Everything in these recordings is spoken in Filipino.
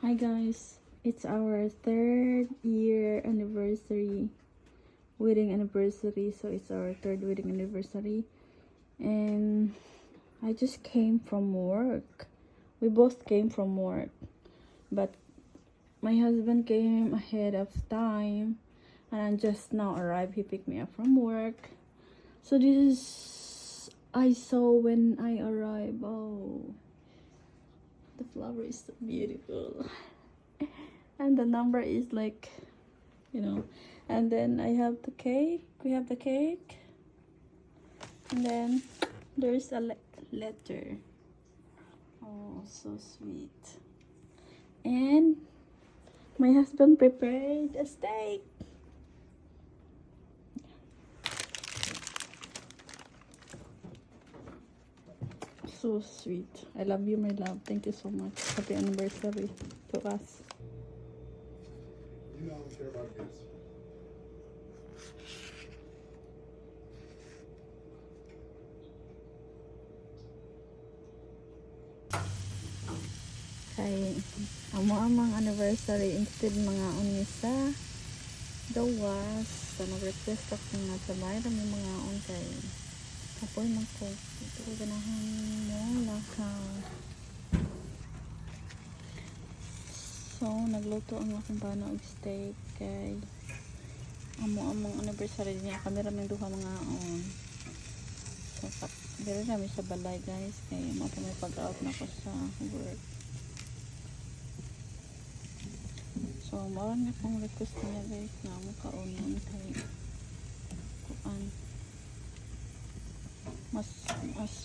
Hi guys, it's our 3rd year anniversary, wedding anniversary. So it's our 3rd wedding anniversary, and I just came from work. We both came from work, but my husband came ahead of time, and I just now arrived. He picked me up from work. So this is I saw when I arrived. Oh, the flower is so beautiful. And the number is like, and then I have the cake. We have the cake. And then there's a letter. Oh, so sweet. And my husband prepared a steak. So sweet. I love you, my love. Thank you so much. Happy anniversary to us. You know I don't care about gifts. Kay amo-amang anniversary instead mga unisa gawas sa nag-request ako nga sa bayra may mga on kay kapoy man ko ito ko ganahan mo lakaw. So nagluto ang akong bana og steak kay amo-amang anniversary niya kamera may duha mga on. So dire namin sa balay guys kay mo may pag-out na ko sa work. So, maraming akong request niya guys na makaunon kay kuan. Mas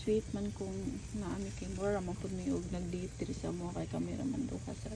sweet man kung naami kay Mora mapud mi og nag-date sa mo kay camera man duha sa